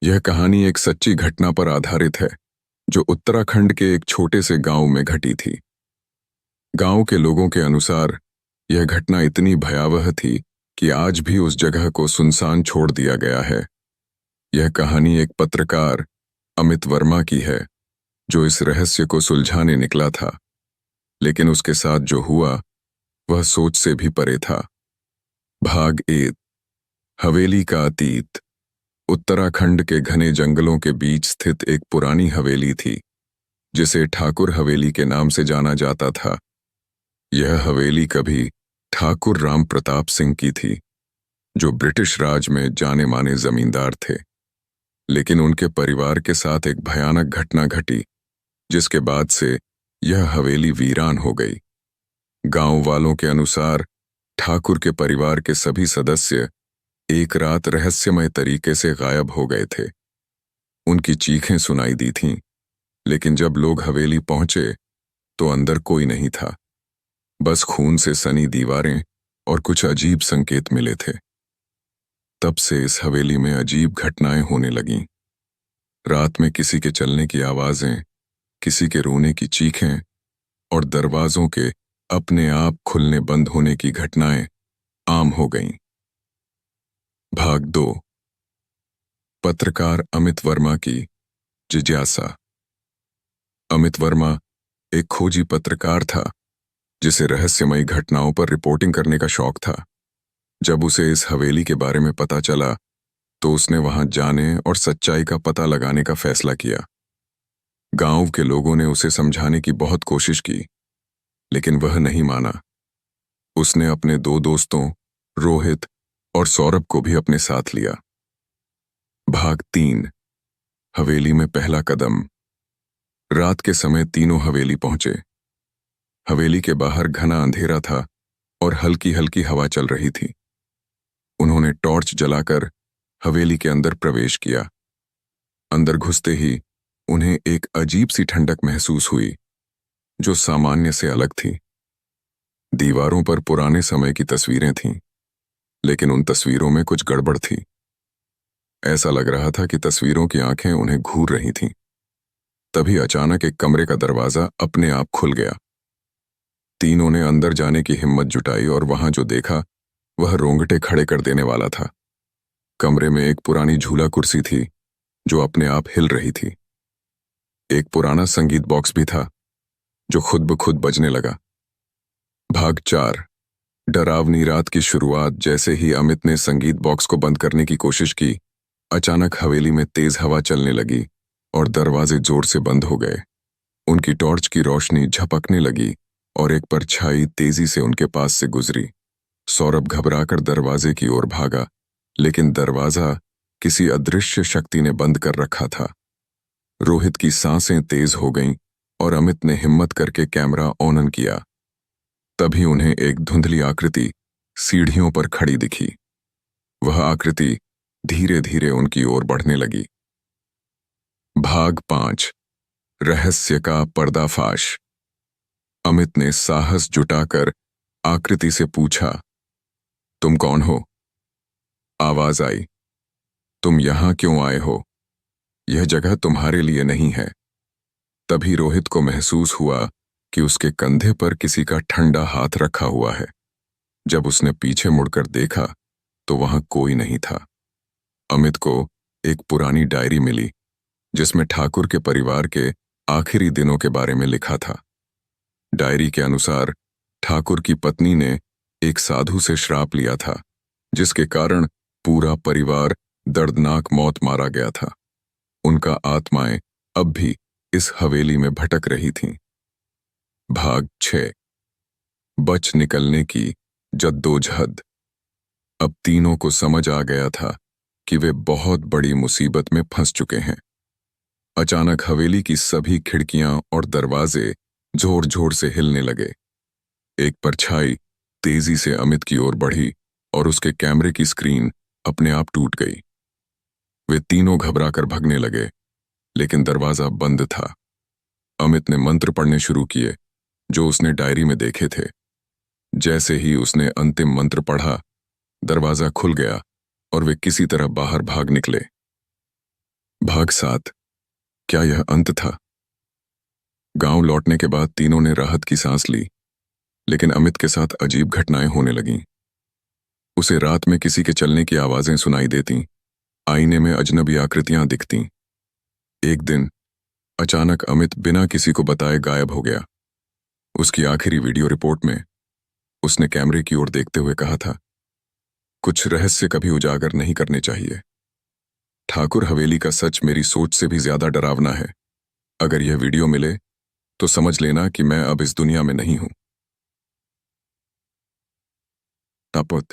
यह कहानी एक सच्ची घटना पर आधारित है जो उत्तराखंड के एक छोटे से गांव में घटी थी। गांव के लोगों के अनुसार यह घटना इतनी भयावह थी कि आज भी उस जगह को सुनसान छोड़ दिया गया है। यह कहानी एक पत्रकार अमित वर्मा की है जो इस रहस्य को सुलझाने निकला था, लेकिन उसके साथ जो हुआ वह सोच से भी परे था। भाग 1। हवेली का अतीत। उत्तराखंड के घने जंगलों के बीच स्थित एक पुरानी हवेली थी जिसे ठाकुर हवेली के नाम से जाना जाता था। यह हवेली कभी ठाकुर राम प्रताप सिंह की थी, जो ब्रिटिश राज में जाने माने जमींदार थे। लेकिन उनके परिवार के साथ एक भयानक घटना घटी जिसके बाद से यह हवेली वीरान हो गई। गांव वालों के अनुसार ठाकुर के परिवार के सभी सदस्य एक रात रहस्यमय तरीके से गायब हो गए थे। उनकी चीखें सुनाई दी थीं, लेकिन जब लोग हवेली पहुंचे तो अंदर कोई नहीं था। बस खून से सनी दीवारें और कुछ अजीब संकेत मिले थे। तब से इस हवेली में अजीब घटनाएं होने लगीं। रात में किसी के चलने की आवाजें, किसी के रोने की चीखें और दरवाजों के अपने आप खुलने बंद होने की घटनाएं आम हो गईं। भाग 2। पत्रकार अमित वर्मा की जिज्ञासा। अमित वर्मा एक खोजी पत्रकार था जिसे रहस्यमयी घटनाओं पर रिपोर्टिंग करने का शौक था। जब उसे इस हवेली के बारे में पता चला तो उसने वहां जाने और सच्चाई का पता लगाने का फैसला किया। गांव के लोगों ने उसे समझाने की बहुत कोशिश की, लेकिन वह नहीं माना। उसने अपने 2 दोस्तों रोहित और सौरभ को भी अपने साथ लिया। भाग 3। हवेली में पहला कदम। रात के समय तीनों हवेली पहुंचे। हवेली के बाहर घना अंधेरा था और हल्की हल्की हवा चल रही थी। उन्होंने टॉर्च जलाकर हवेली के अंदर प्रवेश किया। अंदर घुसते ही उन्हें एक अजीब सी ठंडक महसूस हुई जो सामान्य से अलग थी। दीवारों पर पुराने समय की तस्वीरें थीं, लेकिन उन तस्वीरों में कुछ गड़बड़ थी। ऐसा लग रहा था कि तस्वीरों की आंखें उन्हें घूर रही थीं। तभी अचानक एक कमरे का दरवाजा अपने आप खुल गया। तीनों ने अंदर जाने की हिम्मत जुटाई और वहां जो देखा वह रोंगटे खड़े कर देने वाला था। कमरे में एक पुरानी झूला कुर्सी थी जो अपने आप हिल रही थी। एक पुराना संगीत बॉक्स भी था जो खुद ब खुद बजने लगा। भाग 4। डरावनी रात की शुरुआत। जैसे ही अमित ने संगीत बॉक्स को बंद करने की कोशिश की, अचानक हवेली में तेज हवा चलने लगी और दरवाजे जोर से बंद हो गए। उनकी टॉर्च की रोशनी झपकने लगी और एक परछाई तेजी से उनके पास से गुजरी। सौरभ घबराकर दरवाजे की ओर भागा, लेकिन दरवाजा किसी अदृश्य शक्ति ने बंद कर रखा था। रोहित की सांसें तेज हो गईं और अमित ने हिम्मत करके कैमरा ऑन किया। तभी उन्हें एक धुंधली आकृति सीढ़ियों पर खड़ी दिखी। वह आकृति धीरे धीरे उनकी ओर बढ़ने लगी। भाग 5। रहस्य का पर्दाफाश। अमित ने साहस जुटाकर आकृति से पूछा, तुम कौन हो? आवाज आई, तुम यहां क्यों आए हो? यह जगह तुम्हारे लिए नहीं है। तभी रोहित को महसूस हुआ कि उसके कंधे पर किसी का ठंडा हाथ रखा हुआ है। जब उसने पीछे मुड़कर देखा तो वहां कोई नहीं था। अमित को एक पुरानी डायरी मिली जिसमें ठाकुर के परिवार के आखिरी दिनों के बारे में लिखा था। डायरी के अनुसार ठाकुर की पत्नी ने एक साधु से श्राप लिया था, जिसके कारण पूरा परिवार दर्दनाक मौत मारा गया था। उनका आत्माएं अब भी इस हवेली में भटक रही थीं। भाग 6। बच निकलने की जद्दोजहद। अब तीनों को समझ आ गया था कि वे बहुत बड़ी मुसीबत में फंस चुके हैं। अचानक हवेली की सभी खिड़कियां और दरवाजे जोर जोर से हिलने लगे। एक परछाई तेजी से अमित की ओर बढ़ी और उसके कैमरे की स्क्रीन अपने आप टूट गई। वे तीनों घबराकर भागने लगे, लेकिन दरवाजा बंद था। अमित ने मंत्र पढ़ने शुरू किए जो उसने डायरी में देखे थे। जैसे ही उसने अंतिम मंत्र पढ़ा, दरवाजा खुल गया और वे किसी तरह बाहर भाग निकले। भाग 7। क्या यह अंत था? गांव लौटने के बाद तीनों ने राहत की सांस ली, लेकिन अमित के साथ अजीब घटनाएं होने लगीं। उसे रात में किसी के चलने की आवाजें सुनाई देतीं, आईने में अजनबी आकृतियां दिखतीं। एक दिन अचानक अमित बिना किसी को बताए गायब हो गया। उसकी आखिरी वीडियो रिपोर्ट में उसने कैमरे की ओर देखते हुए कहा था, कुछ रहस्य कभी उजागर नहीं करने चाहिए। ठाकुर हवेली का सच मेरी सोच से भी ज्यादा डरावना है। अगर यह वीडियो मिले तो समझ लेना कि मैं अब इस दुनिया में नहीं हूं। तापुत।